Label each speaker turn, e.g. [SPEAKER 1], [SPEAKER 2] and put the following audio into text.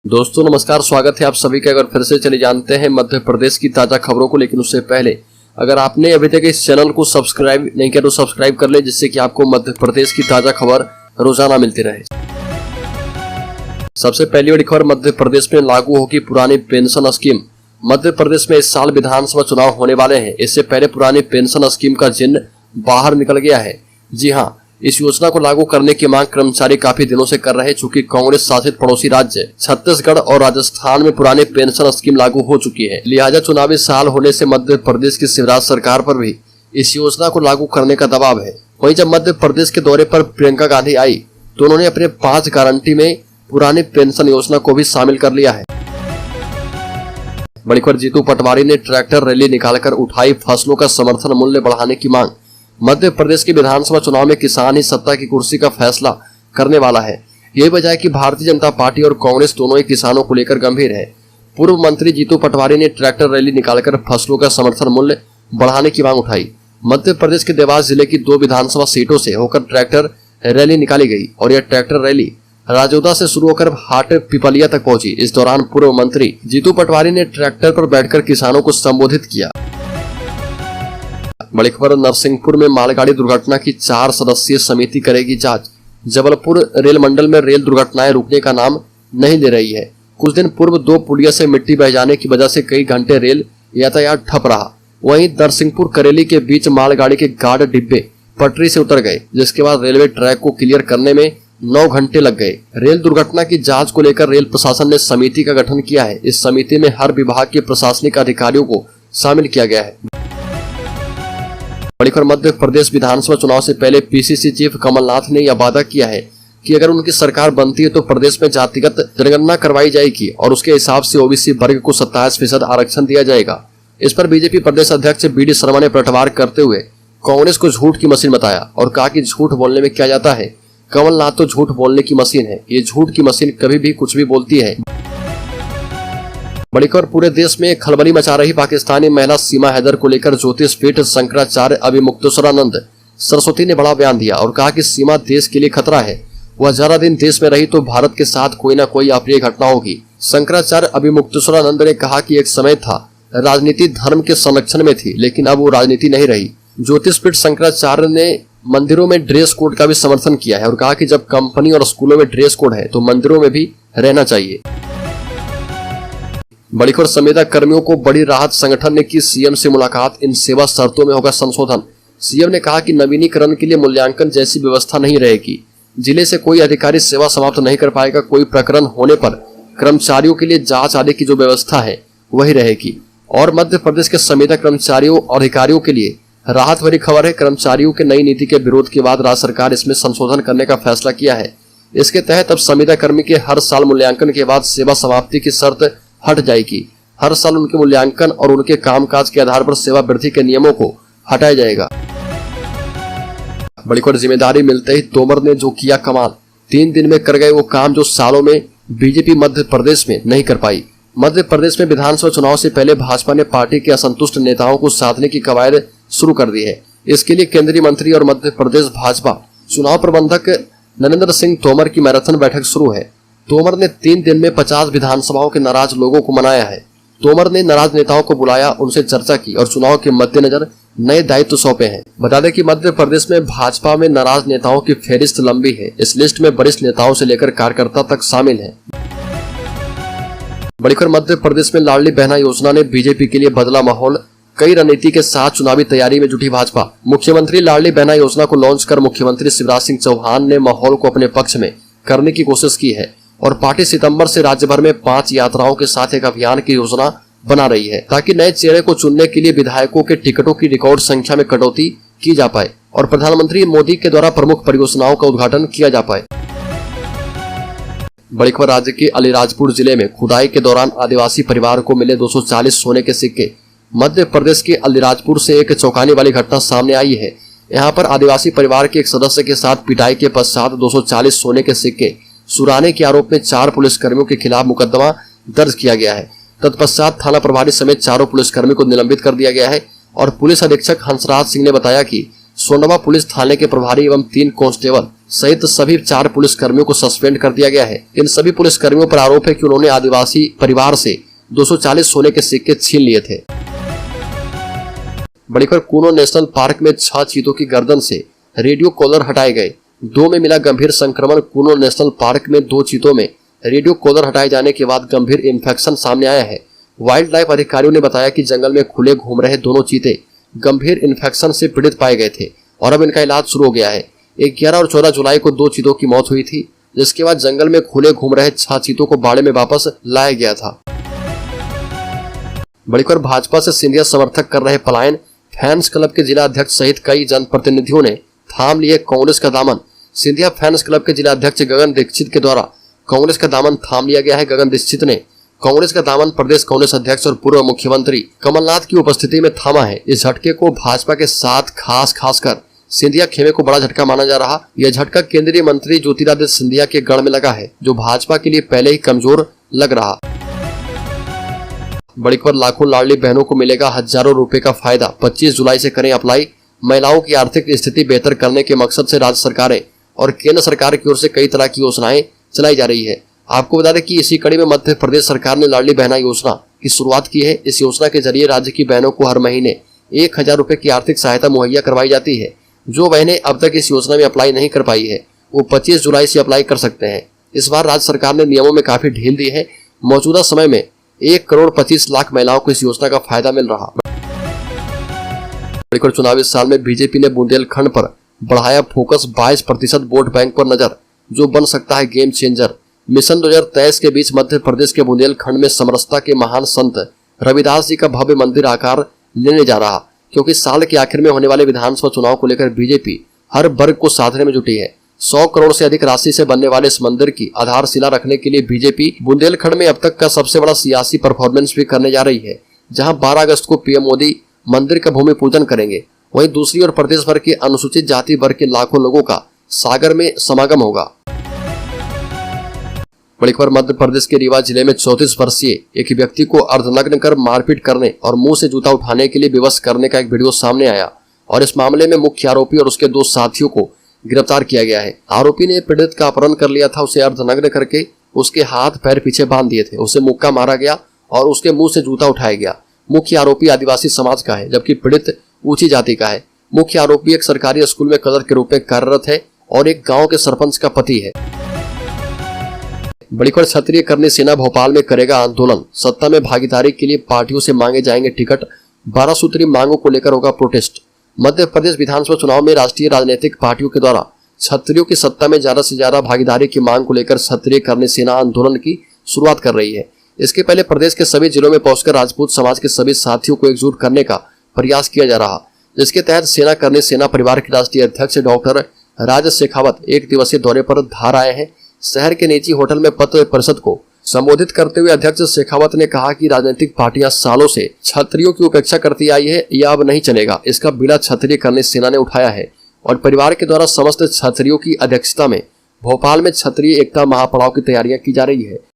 [SPEAKER 1] दोस्तों नमस्कार, स्वागत है आप सभी का। अगर फिर से चले जानते हैं मध्य प्रदेश की ताजा खबरों को, लेकिन उससे पहले अगर आपने अभी तक इस चैनल को सब्सक्राइब नहीं किया तो सब्सक्राइब कर ले, जिससे कि आपको मध्य प्रदेश की ताजा खबर रोजाना मिलती रहे। सबसे पहली बड़ी खबर, मध्य प्रदेश में लागू होगी पुरानी पेंशन स्कीम। मध्य प्रदेश में इस साल विधानसभा चुनाव होने वाले हैं। इससे पहले पुरानी पेंशन स्कीम का जिन्न बाहर निकल गया है। जी हां, इस योजना को लागू करने की मांग कर्मचारी काफी दिनों से कर रहे हैं। चूंकि कांग्रेस शासित पड़ोसी राज्य छत्तीसगढ़ और राजस्थान में पुरानी पेंशन स्कीम लागू हो चुकी है, लिहाजा चुनावी साल होने से मध्य प्रदेश की शिवराज सरकार पर भी इस योजना को लागू करने का दबाव है। वहीं जब मध्य प्रदेश के दौरे पर प्रियंका गांधी आई तो उन्होंने अपने 5 गारंटी में पुरानी पेंशन योजना को भी शामिल कर लिया है। बड़ी खबर, जीतू पटवारी ने ट्रैक्टर रैली निकालकर उठाई फसलों का समर्थन मूल्य बढ़ाने की मांग। मध्य प्रदेश के विधानसभा चुनाव में किसान ही सत्ता की कुर्सी का फैसला करने वाला है। यही वजह है कि भारतीय जनता पार्टी और कांग्रेस दोनों ही किसानों को लेकर गंभीर है। पूर्व मंत्री जीतू पटवारी ने ट्रैक्टर रैली निकालकर फसलों का समर्थन मूल्य बढ़ाने की मांग उठाई। मध्य प्रदेश के देवास जिले की 2 विधानसभा सीटों से होकर ट्रैक्टर रैली निकाली गई और यह ट्रैक्टर रैली राजौदा से शुरू होकर हाट पिपलिया तक पहुंची। इस दौरान पूर्व मंत्री जीतू पटवारी ने ट्रैक्टर पर बैठकर किसानों को संबोधित किया। बड़ी खबर, नरसिंहपुर में मालगाड़ी दुर्घटना की 4 सदस्यीय समिति करेगी जांच। जबलपुर रेल मंडल में रेल दुर्घटनाएं रुकने का नाम नहीं ले रही है। कुछ दिन पूर्व 2 पुलिया से मिट्टी बह जाने की वजह से कई घंटे रेल यातायात ठप रहा। वहीं नरसिंहपुर करेली के बीच मालगाड़ी के गार्ड डिब्बे पटरी से उतर गए, जिसके बाद रेलवे ट्रैक को क्लियर करने में 9 घंटे लग गए। रेल दुर्घटना की जांच को लेकर रेल प्रशासन ने समिति का गठन किया है। इस समिति में हर विभाग के प्रशासनिक अधिकारियों को शामिल किया गया है। बड़ी खबर, मध्य प्रदेश विधानसभा चुनाव से पहले पीसीसी चीफ कमलनाथ ने यह वादा किया है कि अगर उनकी सरकार बनती है तो प्रदेश में जातिगत जनगणना करवाई जाएगी और उसके हिसाब से ओबीसी वर्ग को 27% आरक्षण दिया जाएगा। इस पर बीजेपी प्रदेश अध्यक्ष बीडी शर्मा ने पलटवार करते हुए कांग्रेस को झूठ की मशीन बताया और कहा कि झूठ बोलने में क्या जाता है, कमलनाथ तो झूठ बोलने की मशीन है। ये झूठ की मशीन कभी भी कुछ भी बोलती है। बड़ी खबर, पूरे देश में खलबली मचा रही पाकिस्तानी महिला सीमा हैदर को लेकर ज्योतिष पीठ शंकराचार्य अभिमुक्तेश्वरानंद सरस्वती ने बड़ा बयान दिया और कहा कि सीमा देश के लिए खतरा है। वह ज्यादा दिन देश में रही तो भारत के साथ कोई न कोई अप्रिय घटना होगी। शंकराचार्य अभिमुक्तेश्वरानंद ने कहा कि एक समय था राजनीति धर्म के संरक्षण में थी, लेकिन अब वो राजनीति नहीं रही। ज्योतिष पीठ शंकराचार्य ने मंदिरों में ड्रेस कोड का भी समर्थन किया है और कहा कि जब कंपनी और स्कूलों में ड्रेस कोड है तो मंदिरों में भी रहना चाहिए। बड़ी खबर, संविदा कर्मियों को बड़ी राहत, संगठन ने की सीएम से मुलाकात, इन सेवा शर्तों में होगा संशोधन। सीएम ने कहा कि नवीनीकरण के लिए मूल्यांकन जैसी व्यवस्था नहीं रहेगी। जिले से कोई अधिकारी सेवा समाप्त नहीं कर पाएगा। कोई प्रकरण होने पर कर्मचारियों के लिए जांच आदि की जो व्यवस्था है वही रहेगी। और मध्य प्रदेश के संविदा कर्मचारियों और अधिकारियों के लिए राहत भरी खबर है। कर्मचारियों के नई नीति के विरोध के बाद राज्य सरकार इसमें संशोधन करने का फैसला किया है। इसके तहत अब संविदा कर्मी के हर साल मूल्यांकन के बाद सेवा समाप्ति की शर्त हट जाएगी। हर साल उनके मूल्यांकन और उनके कामकाज के आधार पर सेवा वृद्धि के नियमों को हटाया जाएगा। बड़ी खबर, जिम्मेदारी मिलते ही तोमर ने जो किया कमाल, 3 दिन में कर गए वो काम जो सालों में बीजेपी मध्य प्रदेश में नहीं कर पाई। मध्य प्रदेश में विधानसभा चुनाव से पहले भाजपा ने पार्टी के असंतुष्ट नेताओं को साधने की कवायद शुरू कर दी है। इसके लिए केंद्रीय मंत्री और मध्य प्रदेश भाजपा चुनाव प्रबंधक नरेंद्र सिंह तोमर की मैराथन बैठक शुरू है। तोमर ने 3 दिन में 50 विधानसभाओं के नाराज लोगों को मनाया है। तोमर ने नाराज नेताओं को बुलाया, उनसे चर्चा की और चुनाव के मद्देनजर नए दायित्व सौंपे हैं। बता दें कि मध्य प्रदेश में भाजपा में नाराज नेताओं की फेहरिस्त लंबी है। इस लिस्ट में वरिष्ठ नेताओं से लेकर कार्यकर्ता तक शामिल हैं। बड़ी खबर, मध्य प्रदेश में लाडली बहना योजना ने बीजेपी के लिए बदला माहौल। कई रणनीति के साथ चुनावी तैयारी में जुटी भाजपा। मुख्यमंत्री लाडली बहना योजना को लॉन्च कर मुख्यमंत्री शिवराज सिंह चौहान ने माहौल को अपने पक्ष में करने की कोशिश की है और पार्टी सितंबर से राज्य भर में 5 यात्राओं के साथ एक अभियान की योजना बना रही है, ताकि नए चेहरे को चुनने के लिए विधायकों के टिकटों की रिकॉर्ड संख्या में कटौती की जा पाए और प्रधानमंत्री मोदी के द्वारा प्रमुख परियोजनाओं का उद्घाटन किया जा पाए। बड़ी खबर, राज्य के अलीराजपुर जिले में खुदाई के दौरान आदिवासी परिवार को मिले 240 सोने के सिक्के। मध्य प्रदेश के अलीराजपुर से एक चौंकाने वाली घटना सामने आई है। यहाँ पर आदिवासी परिवार के एक सदस्य के साथ पिटाई के पश्चात 240 सोने के सिक्के चुराने के आरोप में 4 पुलिसकर्मियों के खिलाफ मुकदमा दर्ज किया गया है। तत्पश्चात थाना प्रभारी समेत 4 पुलिसकर्मी को निलंबित कर दिया गया है और पुलिस अधीक्षक हंसराज सिंह ने बताया कि सोंडवा पुलिस थाने के प्रभारी एवं 3 कांस्टेबल सहित सभी 4 पुलिस कर्मियों को सस्पेंड कर दिया गया है। इन सभी पुलिस कर्मियों पर आरोप है कि उन्होंने आदिवासी परिवार से 240 सोने के सिक्के छीन लिए थे। बड़ी खबर, कूनो नेशनल पार्क में 6 चीतों की गर्दन से रेडियो कॉलर हटाए गए। 2 में मिला गंभीर संक्रमण। कूनो नेशनल पार्क में 2 चीतों में रेडियो कॉलर हटाए जाने के बाद गंभीर इन्फेक्शन सामने आया है। वाइल्ड लाइफ अधिकारियों ने बताया कि जंगल में खुले घूम रहे दोनों चीते गंभीर इन्फेक्शन से पीड़ित पाए गए थे और अब इनका इलाज शुरू हो गया है। 11 और 14 जुलाई को 2 चीतों की मौत हुई थी, जिसके बाद जंगल में खुले घूम रहे 6 चीतों को बाड़े में वापस लाया गया था। बड़ी खबर, भाजपा से सिंधिया समर्थक कर रहे पलायन। फैंस क्लब के जिला अध्यक्ष सहित कई जनप्रतिनिधियों ने थाम लिए कांग्रेस का दामन। सिंधिया फैंस क्लब के जिला अध्यक्ष गगन दीक्षित के द्वारा कांग्रेस का दामन थाम लिया गया है। गगन दीक्षित ने कांग्रेस का दामन प्रदेश कांग्रेस अध्यक्ष और पूर्व मुख्यमंत्री कमलनाथ की उपस्थिति में थामा है। इस झटके को भाजपा के साथ खासकर सिंधिया खेमे को बड़ा झटका माना जा रहा। यह झटका केंद्रीय मंत्री ज्योतिरादित्य सिंधिया के गढ़ में लगा है, जो भाजपा के लिए पहले ही कमजोर लग रहा। बड़ी खबर, लाखों लाडली बहनों को मिलेगा हजारों रुपए का फायदा। 25 जुलाई से करें अप्लाई। महिलाओं की आर्थिक स्थिति बेहतर करने के मकसद से राज्य सरकारें और केंद्र सरकार की ओर से कई तरह की योजनाएं चलाई जा रही है। आपको बता दें कि इसी कड़ी में मध्य प्रदेश सरकार ने लाडली बहना योजना की शुरुआत की है। इस योजना के जरिए राज्य की बहनों को हर महीने 1000 रुपए की आर्थिक सहायता मुहैया करवाई जाती है। जो बहनें अब तक इस योजना में अप्लाई नहीं कर पाई है, वो 25 जुलाई से अप्लाई कर सकते हैं। इस बार राज्य सरकार ने नियमों में काफी ढील दी है। मौजूदा समय में 1,25,00,000 महिलाओं को इस योजना का फायदा मिल रहा। चुनावी साल में बीजेपी ने बुंदेलखंड पर बढ़ाया फोकस। 22% वोट बैंक पर नजर, जो बन सकता है गेम चेंजर। मिशन 2023 के बीच मध्य प्रदेश के बुंदेलखंड में समरसता के महान संत रविदास जी का भव्य मंदिर आकार लेने जा रहा, क्योंकि साल के आखिर में होने वाले विधानसभा चुनाव को लेकर बीजेपी हर वर्ग को साधने में जुटी है। 100 करोड़ से अधिक राशि से बनने वाले इस मंदिर की आधारशिला रखने के लिए बीजेपी बुंदेलखंड में अब तक का सबसे बड़ा सियासी परफॉर्मेंस भी करने जा रही है, जहां 12 अगस्त को पीएम मोदी मंदिर का भूमि पूजन करेंगे। वहीं दूसरी ओर प्रदेश भर के अनुसूचित जाति वर्ग के लाखों लोगों का सागर में समागम होगा। बड़ी खबर, मध्य प्रदेश के रीवा जिले में 34 वर्षीय एक व्यक्ति को अर्धनग्न कर मारपीट करने और मुंह से जूता उठाने के लिए विवश करने का एक वीडियो सामने आया और इस मामले में मुख्य आरोपी और उसके 2 साथियों को गिरफ्तार किया गया है। आरोपी ने पीड़ित का अपहरण कर लिया था। उसे अर्धनग्न करके उसके हाथ पैर पीछे बांध दिए थे। उसे मुक्का मारा गया और उसके मुंह से जूता उठाया गया। मुख्य आरोपी आदिवासी समाज का है, जबकि पीड़ित ऊंची जाति का है। मुख्य आरोपी एक सरकारी स्कूल में क्लर्क के रूप में कार्यरत है और एक गांव के सरपंच का पति है। बड़ी खबर, क्षत्रिय कर्णी सेना भोपाल में करेगा आंदोलन। सत्ता में भागीदारी के लिए पार्टियों से मांगे जाएंगे टिकट। 12 सूत्रीय मांगों को लेकर होगा प्रोटेस्ट। मध्य प्रदेश विधानसभा चुनाव में राष्ट्रीय राजनीतिक पार्टियों के द्वारा क्षत्रियों की सत्ता में ज्यादा से ज्यादा भागीदारी की मांग को लेकर क्षत्रिय कर्णी सेना आंदोलन की शुरुआत कर रही है। इसके पहले प्रदेश के सभी जिलों में पहुंचकर राजपूत समाज के सभी साथियों को एकजुट करने का प्रयास किया जा रहा, जिसके तहत सेना कर्णी सेना परिवार के राष्ट्रीय अध्यक्ष डॉक्टर राज शेखावत 1 दिवसीय दौरे पर धार आए हैं। शहर के निजी होटल में पत्र परिषद को संबोधित करते हुए अध्यक्ष शेखावत ने कहा कि राजनीतिक पार्टियां सालों से क्षत्रियों की उपेक्षा करती आई है, यह अब नहीं चलेगा। इसका बीड़ा क्षत्रिय कर्णी सेना ने उठाया है और परिवार के द्वारा समस्त क्षत्रियों की अध्यक्षता में भोपाल में क्षत्रिय एकता महापड़ाव की तैयारियां की जा रही है।